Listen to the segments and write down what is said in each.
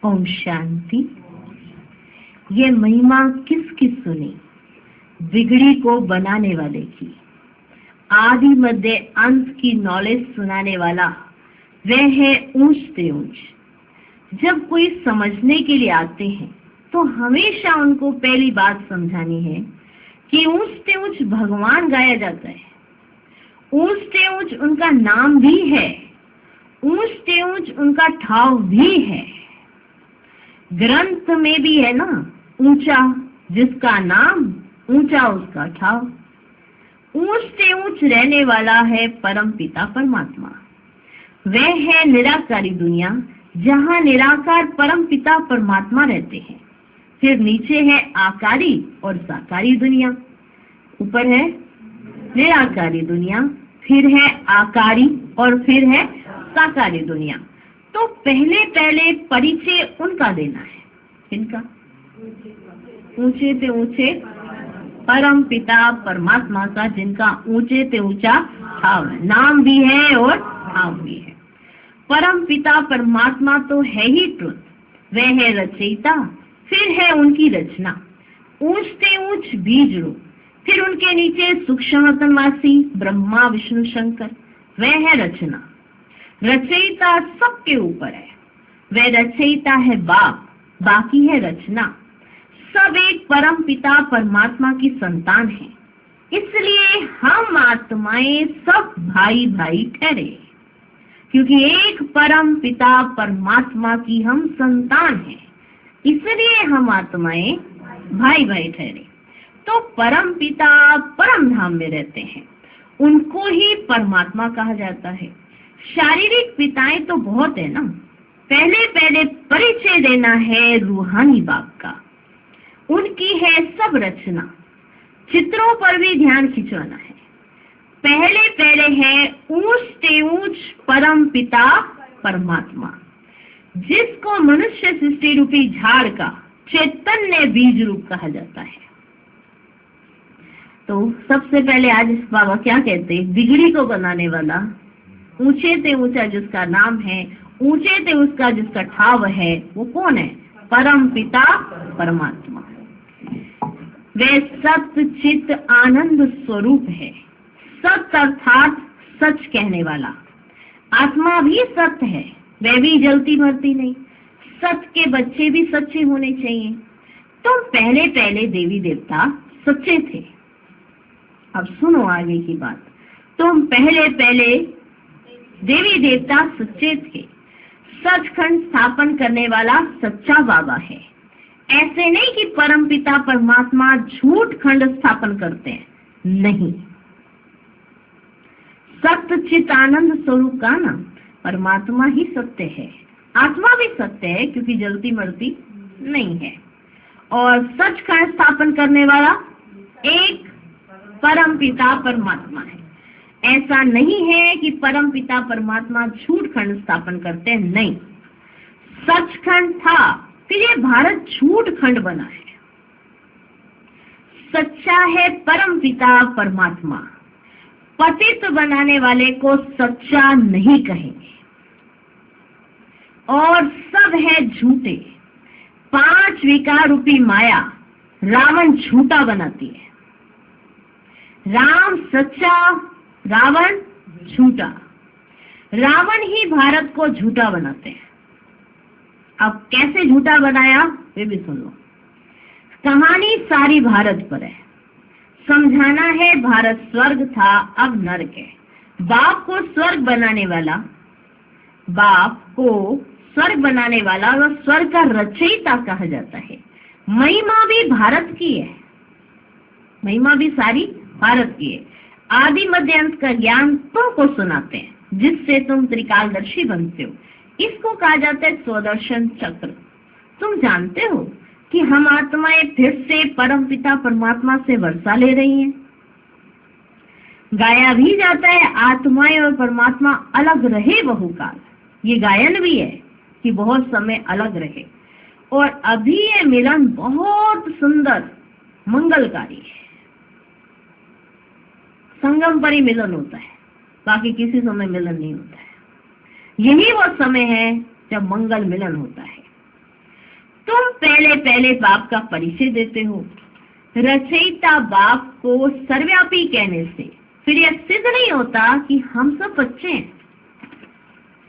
ओम शांति। ये महिमा किसकी सुनी? बिगड़ी को बनाने वाले की। आदि मध्य अंत की नॉलेज सुनाने वाला वह है ऊंच से ऊंच। जब कोई समझने के लिए आते हैं तो हमेशा उनको पहली बात समझानी है कि ऊंच से ऊंच भगवान गाया जाता है, ऊंच से ऊंच उनका नाम भी है, ऊंच से ऊंच उनका ठाव भी है। ग्रंथ में भी है ना, ऊंचा जिसका नाम ऊंचा उसका ठाव। ऊंच से ऊंच रहने वाला है परम पिता परमात्मा। वह है निराकारी दुनिया जहाँ निराकार परम पिता परमात्मा रहते हैं। फिर नीचे है आकारी और साकारी दुनिया। ऊपर है निराकारी दुनिया, फिर है आकारी और फिर है साकारी दुनिया। तो पहले पहले परिचय उनका देना है। किनका? ऊंचे से ऊंचे परम पिता परमात्मा का, जिनका ऊंचे से ऊंचा ठाव है, नाम भी है और ठाव भी है। परम पिता परमात्मा तो है ही ट्रुथ, वह है रचयिता, फिर है उनकी रचना, ऊंच से ऊंच बीज रूप, फिर उनके नीचे सूक्ष्म तन्वासी ब्रह्मा विष्णु शंकर, वह है रचना। रचयिता सबके ऊपर है, वह रचयिता है बाप, बाकी है रचना। सब एक परम पिता परमात्मा की संतान है, इसलिए हम आत्माएं सब भाई भाई ठहरे, क्योंकि एक परम पिता परमात्मा की हम संतान हैं, इसलिए हम आत्माएं भाई भाई ठहरे। तो परम पिता परम धाम में रहते हैं, उनको ही परमात्मा कहा जाता है। शारीरिक पिताएं तो बहुत है ना। पहले पहले परिचय देना है रूहानी बाप का, उनकी है सब रचना। चित्रों पर भी ध्यान खिंचवाना है। पहले पहले है ऊंच से ऊंच परम पिता परमात्मा, जिसको मनुष्य सृष्टि रूपी झाड़ का चैतन्य बीज रूप कहा जाता है। तो सबसे पहले आज इस बाबा क्या कहते हैं? बिगड़ी को बनाने वाला, ऊंचे से ऊंचा जिसका नाम है, ऊंचे से उसका जिसका ठाव है, वो कौन है? परम पिता परमात्मा। वे सत्य चित आनंद स्वरूप है। सत्य अर्थात सच कहने वाला। आत्मा भी सत्य है, वह भी जलती मरती नहीं। सत्य के बच्चे भी सच्चे होने चाहिए। तो पहले पहले देवी देवता सच्चे थे। अब सुनो आगे की बात। तुम पहले पहले देवी देवता सच्चे थे। सचखंड स्थापन करने वाला सच्चा बाबा है। ऐसे नहीं कि परम पिता परमात्मा झूठ खंड स्थापन करते हैं, नहीं। सत्य चित आनंद स्वरूप का ना परमात्मा ही सत्य है। आत्मा भी सत्य है, क्योंकि जलती मरती नहीं है। और सचखंड स्थापन करने वाला एक परम पिता परमात्मा है। ऐसा नहीं है कि परम पिता परमात्मा झूठ खंड स्थापन करते हैं, नहीं। सचखंड था, फिर ये भारत झूठ खंड बना है। सच्चा है परम पिता परमात्मा। पतित बनाने वाले को सच्चा नहीं कहेंगे। और सब है झूठे। 5 विकार रूपी माया रावण झूठा बनाती है। राम सच्चा, रावण झूठा। रावण ही भारत को झूठा बनाते हैं। अब कैसे झूठा बनाया वे भी सुन लो। कहानी सारी भारत पर है। समझाना है भारत स्वर्ग था अब नरक है। बाप को स्वर्ग बनाने वाला वह स्वर्ग का रचयिता कहा जाता है। महिमा भी भारत की है, महिमा भी सारी भारत की है। आदि मध्य अंत का ज्ञान तुमको सुनाते हैं जिससे तुम त्रिकालदर्शी बनते हो। इसको कहा जाता है स्वदर्शन चक्र। तुम जानते हो कि हम आत्माएं फिर से परम पिता परमात्मा से वर्षा ले रही हैं। गाया भी जाता है आत्माएं और परमात्मा अलग रहे बहुकाल। ये गायन भी है कि बहुत समय अलग रहे, और अभी ये मिलन बहुत सुंदर मंगलकारी है। संगम पर ही मिलन होता है, बाकी किसी समय मिलन नहीं होता है। यही वो समय है जब मंगल मिलन होता है। तुम पहले बाप का परिचय देते हो। रचयिता बाप को सर्वव्यापी कहने से फिर यह सिद्ध नहीं होता कि हम सब बच्चे हैं।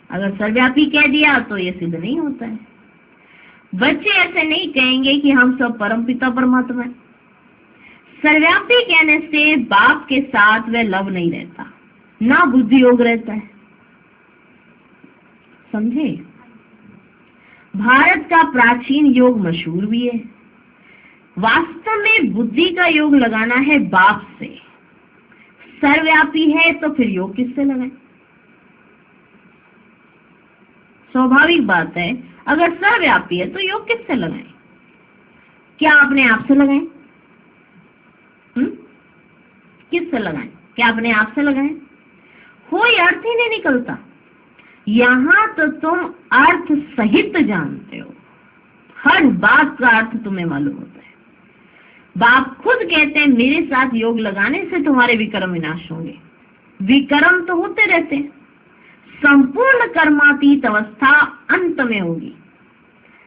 अगर सर्वव्यापी कह दिया तो यह सिद्ध नहीं होता है। बच्चे ऐसे नहीं कहेंगे कि हम सब परमपिता परमात्मा हैं। सर्वव्यापी कहने से बाप के साथ वह लव नहीं रहता, ना बुद्धि योग रहता है। समझे? भारत का प्राचीन योग मशहूर भी है। वास्तव में बुद्धि का योग लगाना है बाप से। सर्वव्यापी है तो फिर योग किससे लगाएं? स्वाभाविक बात है, अगर सर्वव्यापी है तो योग किससे लगाएं? क्या अपने आप से लगाएं? किससे लगाएं? क्या अपने आप से लगाएं? कोई अर्थ ही नहीं निकलता। यहाँ तो तुम अर्थ सहित जानते हो, हर बात का अर्थ तुम्हें मालूम होता है। बाप खुद कहते हैं मेरे साथ योग लगाने से तुम्हारे विकर्म विनाश होंगे। विकर्म तो होते रहते हैं, संपूर्ण कर्मातीत अवस्था अंत में होगी।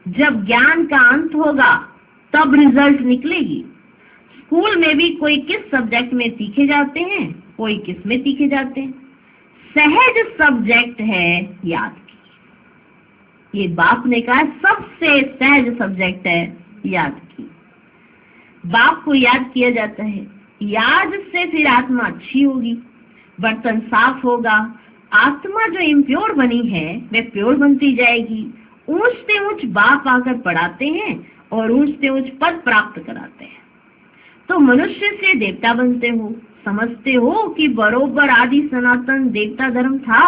जब ज्ञान का अंत होगा तब रिजल्ट निकलेगी। स्कूल में भी कोई किस सब्जेक्ट में सीखे जाते हैं, कोई किस में सीखे जाते हैं। सहज सब्जेक्ट है याद की। ये बाप ने कहा सबसे सहज सब्जेक्ट है याद की। बाप को याद किया जाता है, याद से फिर आत्मा अच्छी होगी, बर्तन साफ होगा। आत्मा जो इम्प्योर बनी है वह प्योर बनती जाएगी। ऊंच से ऊंच बाप आकर पढ़ाते हैं और ऊंच से ऊंच पद प्राप्त कराते हैं। तो मनुष्य से देवता बनते हो। समझते हो कि बरोबर आदि सनातन देवता धर्म था।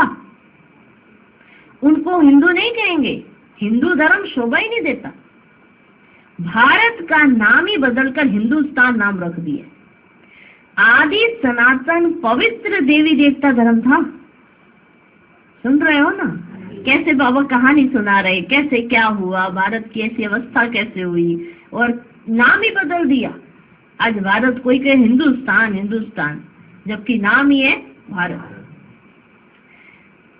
उनको हिंदू नहीं कहेंगे, हिंदू धर्म शोभा ही नहीं देता। भारत का नाम ही बदलकर हिंदुस्तान नाम रख दिया। आदि सनातन पवित्र देवी देवता धर्म था। सुन रहे हो ना? कैसे बाबा कहानी सुना रहे, कैसे क्या हुआ, भारत की ऐसी अवस्था कैसे हुई, और नाम ही बदल दिया। आज भारत कोई कहे हिंदुस्तान हिंदुस्तान, जबकि नाम ही है भारत।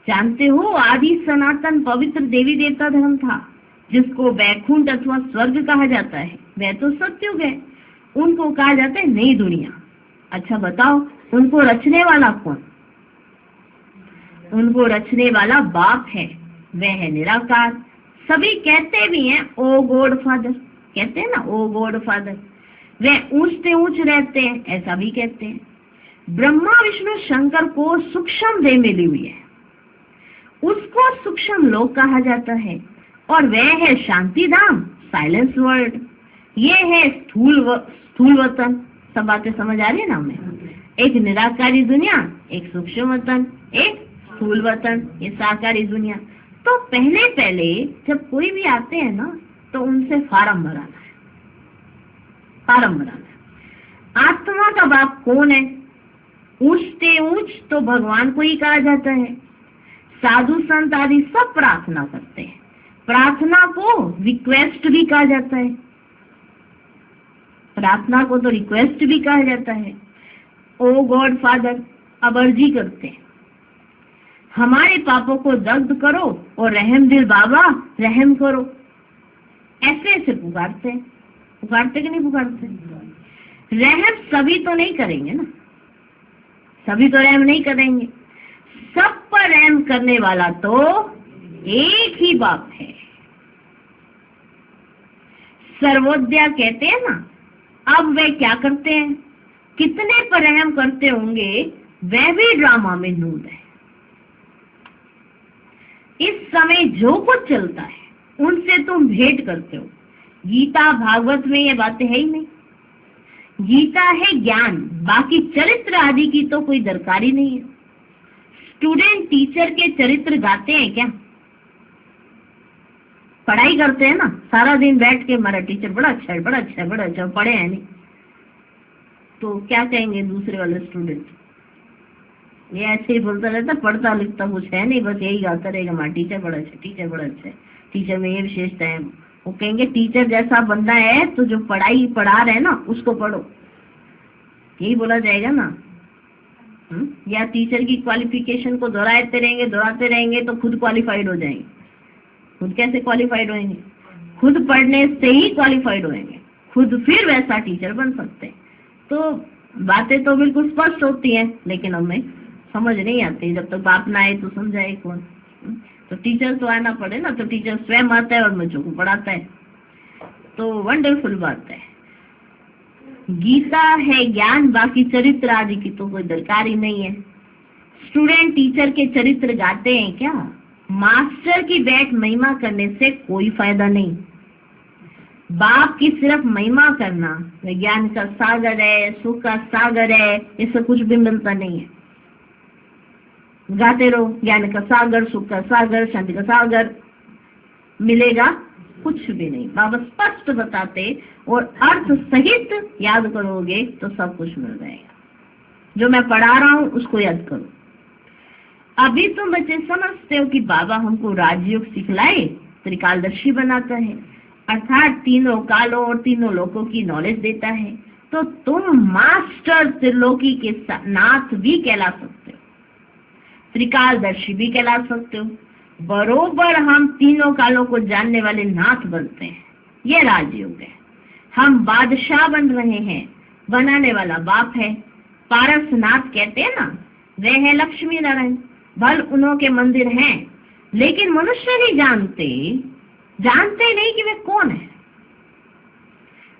जानते हो आदि सनातन पवित्र देवी देवता धर्म था, जिसको वैकुंठ अथवा स्वर्ग कहा जाता है। वह तो सत्युग है, उनको कहा जाता है नई दुनिया। अच्छा बताओ, उनको रचने वाला कौन? उनको रचने वाला बाप है, वह है निराकार। सभी कहते भी हैं ओ गॉड फादर, कहते हैं ना ओ गॉड फादर। वह ऊंच से ऊंच रहते हैं, ऐसा भी कहते हैं। ब्रह्मा विष्णु शंकर को सूक्ष्म देह मिली हुई है, उसको सूक्ष्म लोक कहा जाता है, और वह है शांति धाम, साइलेंस वर्ल्ड। ये है स्थूल वतन। सब बातें समझ आ रही है ना हमें? एक निराकारी दुनिया, एक सूक्ष्म वतन, एक स्थूल वतन, ये साकारी दुनिया। तो पहले जब कोई भी आते हैं ना, तो उनसे फार्म भराना है, फार्म भराना। आत्मा का बाप कौन है? ऊंच से ऊंच तो भगवान को ही कहा जाता है। साधु संत आदि सब प्रार्थना करते हैं। प्रार्थना को रिक्वेस्ट भी कहा जाता है। प्रार्थना को तो रिक्वेस्ट भी कहा जाता है। ओ गॉड फादर, अब अर्जी करते हैं, हमारे पापों को दग्ध करो और रहम दिल बाबा रहम करो। ऐसे ऐसे पुकारते हैं। पुकारते कि नहीं पुकारते? रहम सभी तो नहीं करेंगे ना, सभी तो रहम नहीं करेंगे। सब पर रहम करने वाला तो एक ही बाप है। सर्वोदया कहते हैं ना, अब वे क्या करते हैं, कितने पर रहम करते होंगे, वह भी ड्रामा में नूंद है। इस समय जो कुछ चलता है उनसे तुम भेंट करते हो। गीता भागवत में ये बातें है ही नहीं। गीता है ज्ञान, बाकी चरित्र आदि की तो कोई दरकार ही नहीं है। स्टूडेंट टीचर के चरित्र गाते हैं क्या? पढ़ाई करते हैं ना, सारा दिन बैठ के हमारा टीचर बड़ा अच्छा है, बड़ा अच्छा है, बड़ा अच्छा है, पढ़े हैं नहीं तो क्या कहेंगे दूसरे वाले स्टूडेंट? ये ऐसे ही बोलता रहता, पढ़ता लिखता कुछ है नहीं, बस यही गाता रहेगा, हमारा टीचर बड़ा अच्छा, टीचर बड़ा अच्छा है, टीचर में ये विशेषता है। वो कहेंगे टीचर जैसा बनना है तो जो पढ़ाई पढ़ा रहे हैं ना उसको पढ़ो, यही बोला जाएगा ना। या टीचर की क्वालिफिकेशन को दोहराते रहेंगे तो खुद क्वालिफाइड हो जाएंगे। खुद कैसे क्वालिफाइड होंगे? खुद पढ़ने से ही क्वालिफाइड होंगे, खुद फिर वैसा टीचर बन सकते हैं। तो बातें तो बिल्कुल स्पष्ट होती हैं, लेकिन हमें समझ नहीं आती। जब तक बाप ना आए तो समझाए कौन? तो टीचर तो आना पड़े ना, तो टीचर स्वयं आता है और बच्चों को पढ़ाता है, तो वंडरफुल बात है। गीता है ज्ञान, बाकी चरित्र आदि की तो कोई दरकार ही नहीं है। स्टूडेंट टीचर के चरित्र गाते हैं क्या? मास्टर की बैठ महिमा करने से कोई फायदा नहीं। बाप की सिर्फ महिमा करना ज्ञान का सागर है, सुख का सागर है, इससे कुछ भी मिलता नहीं है। गाते रहो ज्ञान का सागर, सुख का सागर, शांति का सागर, मिलेगा कुछ भी नहीं। बाबा स्पष्ट बताते और अर्थ सहित याद करोगे तो सब कुछ मिल जाएगा। जो मैं पढ़ा रहा हूँ उसको याद करो। अभी तुम बच्चे समझते हो कि बाबा हमको राजयोग सिखलाए, त्रिकालदर्शी बनाता है, अर्थात तीनों कालों और तीनों लोकों की नॉलेज देता है, तो तुम मास्टर त्रिलोकी के नाथ भी कहला सकते हो, त्रिकालदर्शी भी कहला सकते हो। बरोबर हम तीनों कालों को जानने वाले नाथ बनते हैं। ये राजयोग है। हम बादशाह बन रहे हैं, बनाने वाला बाप है। पारसनाथ कहते हैं ना, वे है लक्ष्मी नारायण। भल उन्हों के मंदिर हैं, लेकिन मनुष्य नहीं जानते नहीं कि वे कौन है।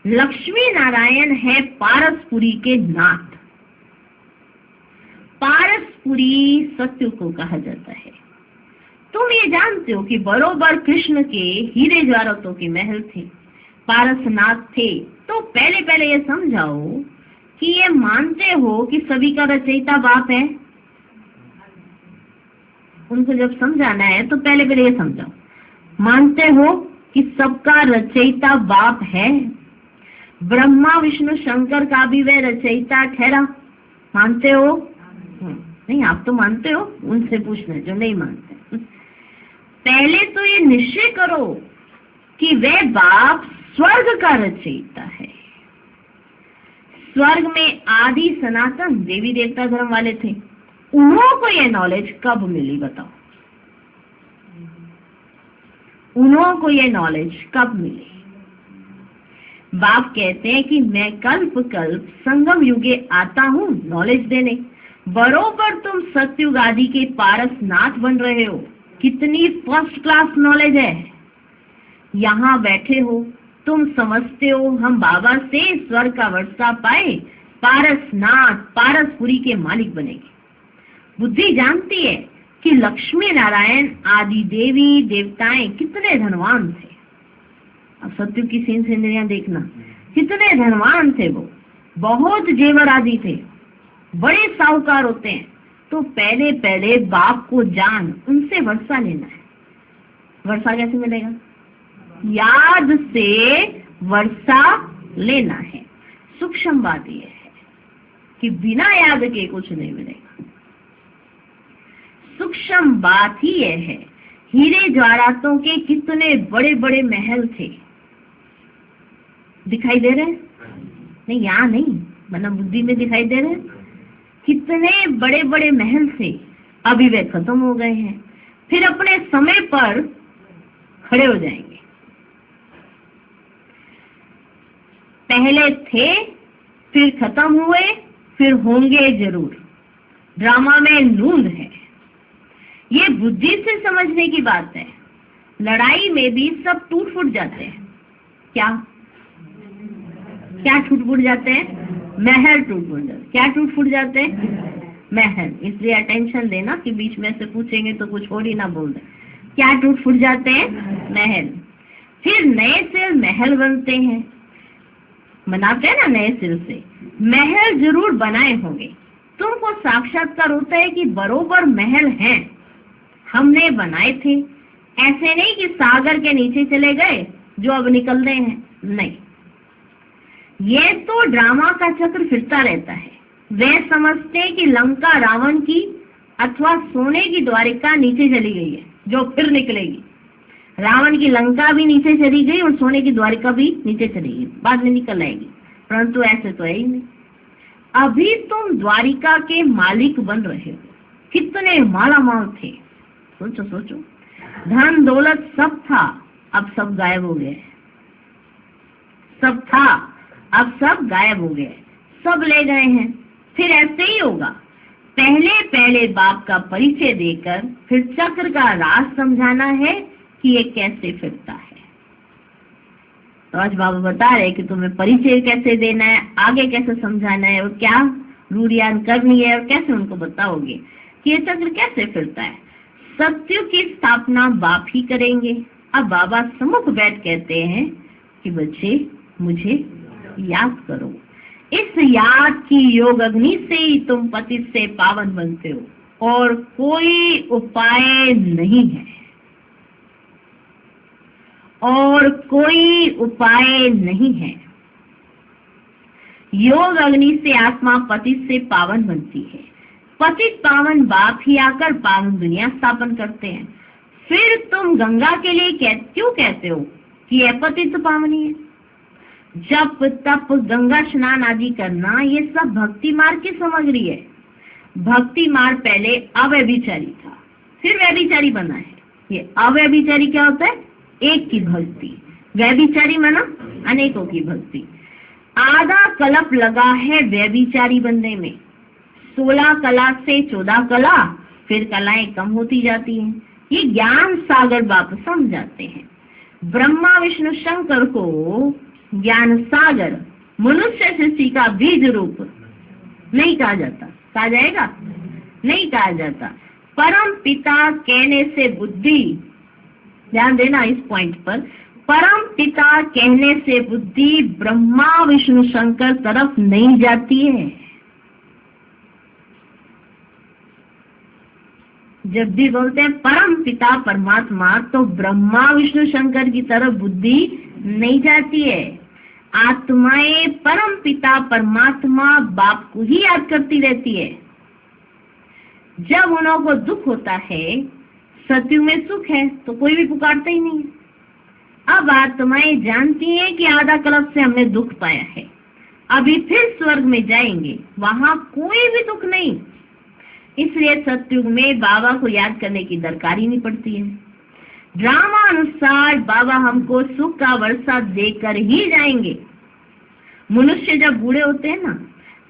लक्ष्मी नारायण है पारसपुरी के नाथ। पारसपुरी सत्य को कहा जाता है। तुम ये जानते हो कि बरोबर कृष्ण के हीरे जवाहरातों के महल थे, पारसनाथ थे। तो पहले ये समझाओ कि ये मानते हो कि सभी का रचयिता बाप है। उनको जब समझाना है तो पहले ये समझाओ, मानते हो कि सबका रचयिता बाप है। ब्रह्मा विष्णु शंकर का भी वह रचयिता ठहरा, मानते हो? नहीं, आप तो मानते हो, उनसे पूछना जो नहीं मानते। पहले तो ये निश्चय करो कि वह बाप स्वर्ग का रचयिता है। स्वर्ग में आदि सनातन देवी देवता धर्म वाले थे, उन्हों को ये नॉलेज कब मिली बताओ? उन्हों को ये नॉलेज कब मिली? बाप कहते हैं कि मैं कल्प कल्प संगम युगे आता हूँ नॉलेज देने। बरोबर तुम सतयुग आदि के पारसनाथ बन रहे हो। कितनी फर्स्ट क्लास नॉलेज है। यहाँ बैठे हो, तुम समझते हो हम बाबा से स्वर्ग का वर्षा पाए, पारसनाथ पारसपुरी के मालिक बनेंगे। बुद्धि जानती है कि लक्ष्मी नारायण आदि देवी देवताएं कितने धनवान थे। अब सत्युग की सीन सिंदरियां देखना, कितने धनवान थे वो, बहुत जेवर आदि थे, बड़े साहूकार होते हैं। तो पहले बाप को जान, उनसे वर्षा लेना है। वर्षा कैसे मिलेगा? याद से वर्षा लेना है। सूक्ष्म बात यह है कि बिना याद के कुछ नहीं मिलेगा। सूक्ष्म बात ही यह है। हीरे जवाहरातों के कितने बड़े बड़े महल थे, दिखाई दे रहे? नहीं, यहाँ नहीं, मतलब बुद्धि में दिखाई दे रहे। कितने बड़े बड़े महल थे, अभी वे खत्म हो गए हैं, फिर अपने समय पर खड़े हो जाएंगे। पहले थे, फिर खत्म हुए, फिर होंगे जरूर। ड्रामा में नूंद है। ये बुद्धि से समझने की बात है। लड़ाई में भी सब टूट फूट जाते हैं। क्या क्या टूट फूट जाते हैं? महल टूट फूट जाते। क्या टूट फूट जाते हैं? महल। इसलिए अटेंशन देना कि बीच में से पूछेंगे तो कुछ और ही ना बोल दे। क्या टूट फूट जाते हैं? महल। फिर नए से महल बनते हैं, बनाते हैं ना नए सिर से। महल जरूर बनाए होंगे, तुमको साक्षात्कार होता है कि बरोबर महल हैं, हमने बनाए थे। ऐसे नहीं कि सागर के नीचे चले गए जो अब निकल रहे हैं, नहीं। ये तो ड्रामा का चक्र फिरता रहता है। वे समझते हैं कि लंका रावण की अथवा सोने की द्वारिका नीचे चली गई है जो फिर निकलेगी। रावण की लंका भी नीचे चली गई और सोने की द्वारिका भी नीचे चली गई, बाद में निकल आएगी, परंतु ऐसे तो है ही नहीं। अभी तुम द्वारिका के मालिक बन रहे हो। कितने माला माल थे, सोचो सोचो। धन दौलत सब था, अब सब गायब हो गए। सब था, अब सब गायब हो गए, सब ले गए हैं। फिर ऐसे ही होगा, पहले पहले बाप का परिचय देकर फिर चक्र का राज समझाना है कि ये कैसे फिरता है। तो आज बाबा बता रहे कि तुम्हें परिचय कैसे देना है, आगे कैसे समझाना है और क्या रूढ़ियान करनी है और कैसे उनको बताओगे कि ये चक्र कैसे फिरता है। सत्य की स्थापना बाप ही करेंगे। अब बाबा सम्मुख बैठ कहते हैं कि बच्चे मुझे याद करो। इस याद की योग अग्नि से ही तुम पतित से पावन बनते हो और कोई उपाय नहीं है, और कोई उपाय नहीं है। योग अग्नि से आत्मा पतित से पावन बनती है। पतित पावन बाप ही आकर पावन दुनिया स्थापन करते हैं। फिर तुम गंगा के लिए क्यों कहते हो कि यह पतित पावनी है? जप तप गंगा स्नान आदि करना ये सब भक्ति मार्ग की सामग्री है। भक्ति मार्ग पहले अव्यभिचारी था, फिर व्यभिचारी बना है। ये अव्यभिचारी क्या होता है? एक की भक्ति। व्यभिचारी माना अनेकों की भक्ति। आधा कल्प लगा है व्यभिचारी बनने में। 16 कला से 14 कला, फिर कलाएं कम होती जाती हैं। ये ज्ञान सागर बाप समझाते हैं। ब्रह्मा विष्णु शंकर को ज्ञान सागर मनुष्य सृष्टि का बीज रूप नहीं कहा जाता। कहा जाएगा? नहीं कहा जाता। परम पिता कहने से बुद्धि, ध्यान देना इस पॉइंट पर, परम पिता कहने से बुद्धि ब्रह्मा विष्णु शंकर तरफ नहीं जाती है। जब भी बोलते हैं परम पिता परमात्मा, तो ब्रह्मा विष्णु शंकर की तरफ बुद्धि नहीं जाती है। आत्माएं परम पिता परमात्मा बाप को ही याद करती रहती है। जब उन्हों को दुख होता है, सत्युग में सुख है तो कोई भी पुकारता ही नहीं है। अब आत्माएं जानती हैं कि आधा कल्प से हमने दुख पाया है, अभी फिर स्वर्ग में जाएंगे, वहां कोई भी दुख नहीं। इसलिए सत्युग में बाबा को याद करने की दरकार ही नहीं पड़ती है। ड्रामा अनुसार बाबा हमको सुख का वर्षा देकर ही जाएंगे। मनुष्य जब बूढ़े होते हैं ना,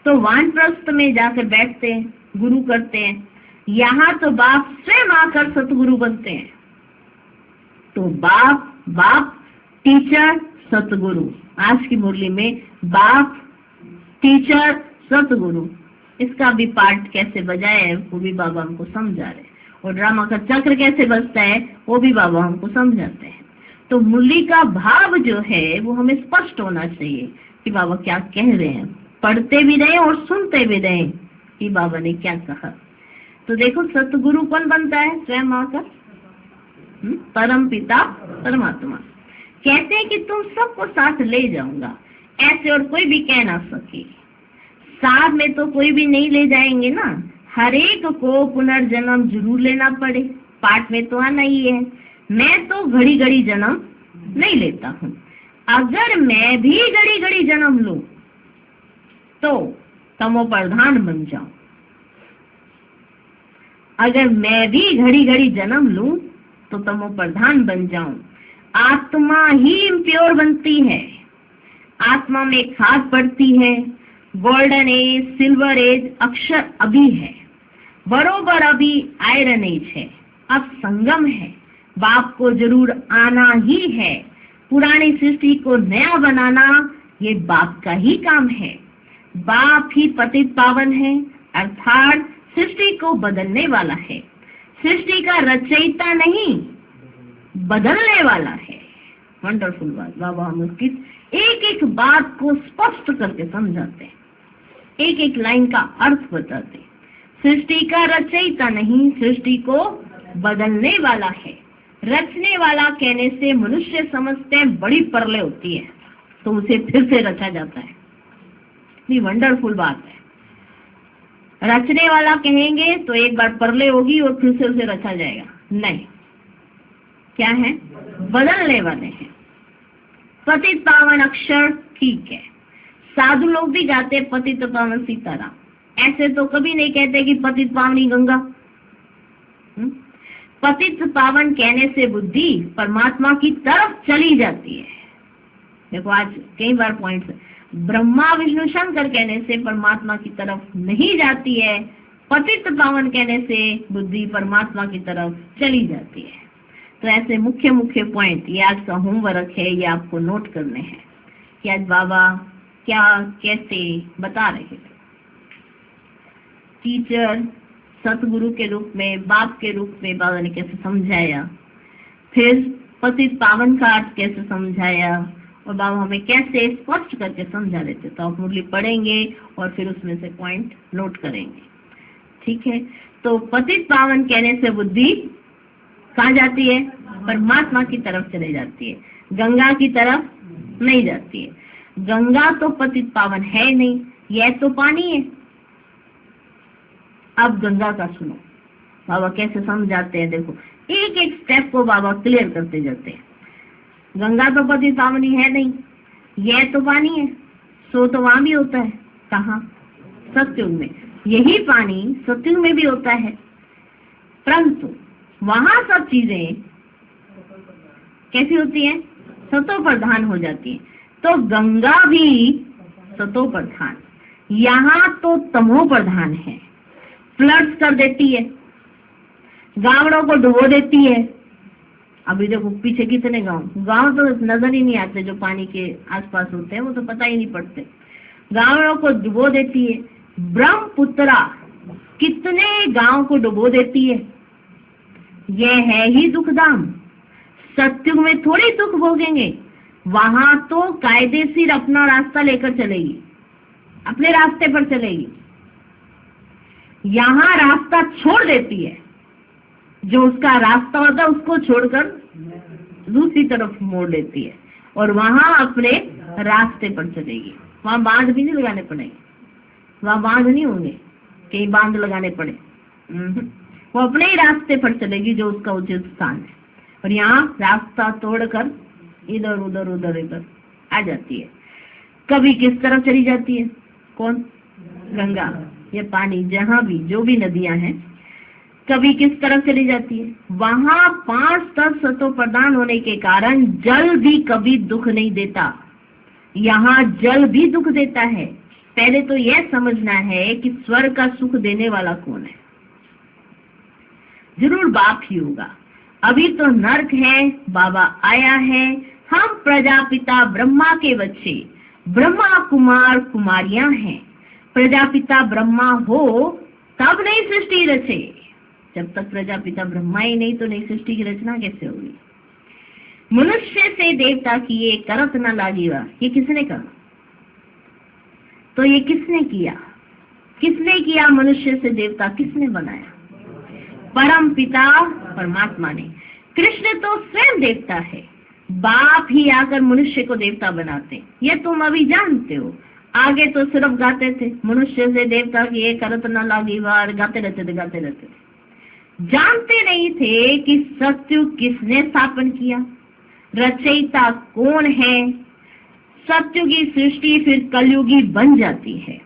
तो वानप्रस्थ में जाकर बैठते हैं, गुरु करते हैं। यहाँ तो बाप स्वयं आकर सतगुरु बनते हैं। तो बाप टीचर सतगुरु। आज की मुरली में बाप टीचर सतगुरु, इसका भी पार्ट कैसे बजाया है वो भी बाबा हमको समझा रहे हैं, और ड्रामा का चक्र कैसे बजता है वो भी बाबा हमको समझाते हैं। तो मुरली का भाव जो है वो हमें स्पष्ट होना चाहिए कि बाबा क्या कह रहे हैं, पढ़ते भी रहे और सुनते भी रहे कि बाबा ने क्या कहा। तो देखो सतगुरु कौन बनता है? स्वयं आकर परम पिता परमात्मा कहते हैं कि तुम सबको साथ ले जाऊंगा, ऐसे और कोई भी कह ना सके। साथ में तो कोई भी नहीं ले जाएंगे ना, हर एक को पुनर्जन्म जरूर लेना पड़े, पाठ में तो आना ही है। मैं तो घड़ी घड़ी जन्म नहीं लेता हूँ। अगर मैं भी घड़ी घड़ी जन्म लूं तो तमो प्रधान बन जाऊं। अगर मैं भी घड़ी घड़ी जन्म लूं तो तमो प्रधान बन जाऊं। आत्मा ही इम्प्योर बनती है, आत्मा में खाद पड़ती है। गोल्डन एज, सिल्वर एज अक्षर अभी है, बरोबर अभी आयरन एज है। अब संगम है, बाप को जरूर आना ही है। पुरानी सृष्टि को नया बनाना ये बाप का ही काम है। बाप ही पतित पावन है, अर्थात सृष्टि को बदलने वाला है। सृष्टि का रचयिता नहीं, बदलने वाला है। वंडरफुल बात। बाबा हम उसकी एक एक बात को स्पष्ट करके समझाते हैं, एक एक लाइन का अर्थ बताते हैं। सृष्टि का रचयिता नहीं, सृष्टि को बदलने वाला है। रचने वाला कहने से मनुष्य समझते हैं बड़ी परले होती है तो उसे फिर से रचा जाता है। ये वंडरफुल बात है। रचने वाला कहेंगे तो एक बार परले होगी और फिर से उसे रचा जाएगा, नहीं, क्या है, बदलने वाले हैं। पतित पावन अक्षर ठीक है, साधु लोग भी गाते हैं पतित पावन सीताराम, ऐसे तो कभी नहीं कहते कि पतित पावनी गंगा। पतित पावन कहने से बुद्धि परमात्मा की तरफ चली जाती है। देखो आज कई बार पॉइंट्स, ब्रह्मा विष्णु शंकर कहने से परमात्मा की तरफ नहीं जाती है, पतित पावन कहने से बुद्धि परमात्मा की तरफ चली जाती है। तो ऐसे मुख्य मुख्य पॉइंट, ये आज का होमवर्क है, ये आपको नोट करने हैं कि आज बाबा क्या कैसे बता रहे थे। टीचर सतगुरु के रूप में, बाप के रूप में बाबा ने कैसे समझाया, फिर पतित पावन का अर्थ कैसे समझाया और बाबा हमें कैसे स्पष्ट करके समझा देते। तो आप मुरली पढ़ेंगे और फिर उसमें से पॉइंट नोट करेंगे, ठीक है। तो पतित पावन कहने से बुद्धि कहाँ जाती है, परमात्मा की तरफ चले जाती है, गंगा की तरफ नहीं जाती है। गंगा तो पतित पावन है नहीं, यह तो पानी है। अब गंगा का सुनो, बाबा कैसे समझाते हैं। देखो एक एक स्टेप को बाबा क्लियर करते जाते हैं। गंगा तो पतित पावनी है नहीं, यह तो पानी है, सो तो वहां भी होता है, कहाँ, सतयुग में। यही पानी सतयुग में भी होता है, परंतु वहां सब चीजें कैसी होती हैं, सतो प्रधान हो जाती है। तो गंगा भी सतो प्रधान, यहाँ तो तमो प्रधान है, फ्लड्स कर देती है, गांवों को डुबो देती है। अभी देखो पीछे कितने गांव तो नजर ही नहीं आते, जो पानी के आसपास होते हैं वो तो पता ही नहीं पड़ते। गांवों को डुबो देती है। ब्रह्मपुत्रा कितने गांव को डुबो देती है। यह है ही दुखधाम। सतयुग में थोड़ी दुख भोगेंगे, वहां तो कायदेशीर अपना रास्ता लेकर चलेगी, अपने रास्ते पर चलेगी। यहाँ रास्ता छोड़ देती है, जो उसका रास्ता होता है उसको छोड़कर दूसरी तरफ मोड़ देती है और वहां अपने रास्ते पर चलेगी। वहां बांध भी नहीं लगाने पड़ेंगे, वहां बांध नहीं होंगे, कहीं बांध लगाने पड़े, वो अपने ही रास्ते पर चलेगी जो उसका उचित स्थान है। और यहाँ रास्ता तोड़कर इधर उधर उधर इधर आ जाती है। कभी किस तरफ चली जाती है, कौन, गंगा, ये पानी जहाँ भी जो भी नदियां हैं, कभी किस तरफ चली जाती है। वहां 5 तत्व सतो प्रदान होने के कारण जल भी कभी दुख नहीं देता, यहाँ जल भी दुख देता है। पहले तो यह समझना है कि स्वर्ग का सुख देने वाला कौन है, जरूर बाप ही होगा। अभी तो नर्क है, बाबा आया है, हम प्रजापिता ब्रह्मा के बच्चे, ब्रह्मा कुमार कुमारियां हैं। प्रजापिता ब्रह्मा हो तब नई सृष्टि रचे, जब तक प्रजापिता ब्रह्मा ही नहीं तो नई सृष्टि की रचना कैसे होगी। मनुष्य से देवता किए करत न लागेगा, ये किसने कहा, तो ये किसने किया, किसने किया, मनुष्य से देवता किसने बनाया, परम पिता परमात्मा ने। कृष्ण तो स्वयं देवता है, बाप ही आकर मनुष्य को देवता बनाते, ये तुम अभी जानते हो। आगे तो सिर्फ गाते थे, मनुष्य से देवता की ये करत न लागी वार, गाते रहते थे गाते रहते थे। जानते नहीं थे कि सतयुग किसने स्थापन किया, रचयिता कौन है। सतयुगी सृष्टि फिर कलयुगी बन जाती है।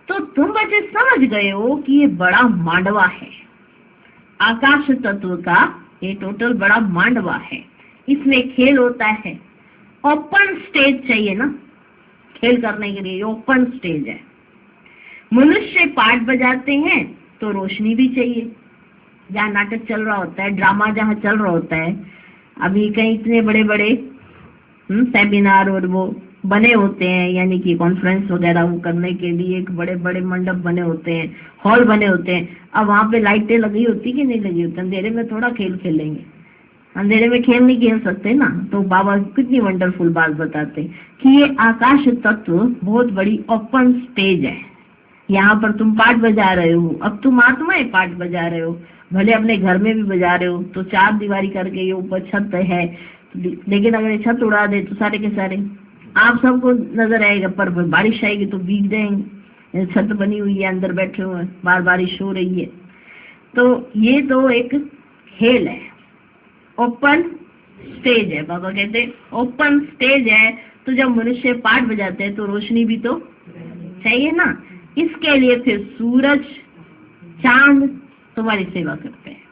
तो तुम बच्चे समझ गए हो कि ये बड़ा मांडवा है, आकाश तत्व का ये टोटल बड़ा मांडवा है। इसमें खेल होता है, ओपन स्टेज चाहिए ना खेल करने के लिए, ओपन स्टेज है। मनुष्य पाठ बजाते हैं तो रोशनी भी चाहिए, जहाँ नाटक चल रहा होता है, ड्रामा जहाँ चल रहा होता है। अभी कहीं इतने बड़े बड़े सेमिनार और वो बने होते हैं, यानी कि कॉन्फ्रेंस वगैरह वो करने के लिए एक बड़े बड़े मंडप बने होते हैं, हॉल बने होते हैं। अब वहाँ पे लाइटें लगी होती कि नहीं लगी होती? अंधेरे में थोड़ा खेल खेलेंगे, अंधेरे में खेल नहीं खेल सकते ना। तो बाबा कितनी वंडरफुल बात बताते कि ये आकाश तत्व बहुत बड़ी ओपन स्टेज है। यहाँ पर तुम पाठ बजा रहे हो, अब तुम आत्माएं पाठ बजा रहे हो, भले अपने घर में भी बजा रहे हो तो चार दीवारी करके ये ऊपर छत है, लेकिन अगर ये छत उड़ा दे तो सारे के सारे आप सबको नजर आएगा, पर बारिश आएगी तो भीग जाएंगे। छत बनी हुई है, अंदर बैठे हुए हैं, बार बारिश हो रही है। तो ये तो एक खेल है, ओपन स्टेज है। बाबा कहते हैं ओपन स्टेज है, तो जब मनुष्य पाठ बजाते हैं तो रोशनी भी तो चाहिए ना। इसके लिए फिर सूरज चांद तुम्हारी सेवा करते हैं,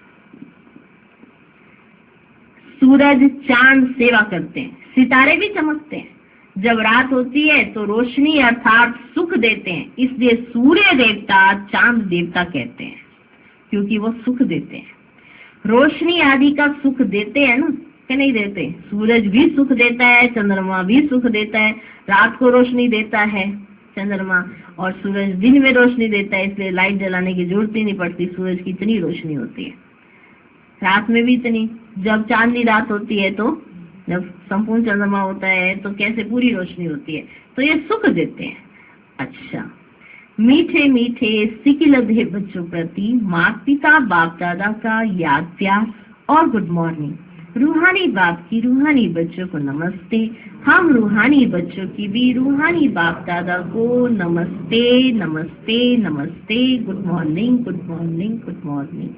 सूरज चांद सेवा करते हैं, सितारे भी चमकते हैं। जब रात होती है तो रोशनी अर्थात सुख देते हैं, इसलिए सूर्य देवता चांद देवता कहते हैं, क्योंकि वो सुख देते हैं, रोशनी आदि का सुख देते हैं ना, कि नहीं देते? सूरज भी सुख देता है, चंद्रमा भी सुख देता है, रात को रोशनी देता है चंद्रमा, और सूरज दिन में रोशनी देता है, इसलिए लाइट जलाने की जरूरत ही नहीं पड़ती, सूरज की इतनी रोशनी होती है। रात में भी इतनी, जब चांदनी रात होती है तो जब संपूर्ण चंद्रमा होता है तो कैसे पूरी रोशनी होती है, तो ये सुख देते हैं। अच्छा, मीठे मीठे सिकिलधे बच्चों प्रति माता पिता बाप दादा का याद प्यार और गुड मॉर्निंग। रूहानी बाप की रूहानी बच्चों को नमस्ते, हम रूहानी बच्चों की भी रूहानी बाप दादा को नमस्ते नमस्ते नमस्ते, good morning good morning good morning.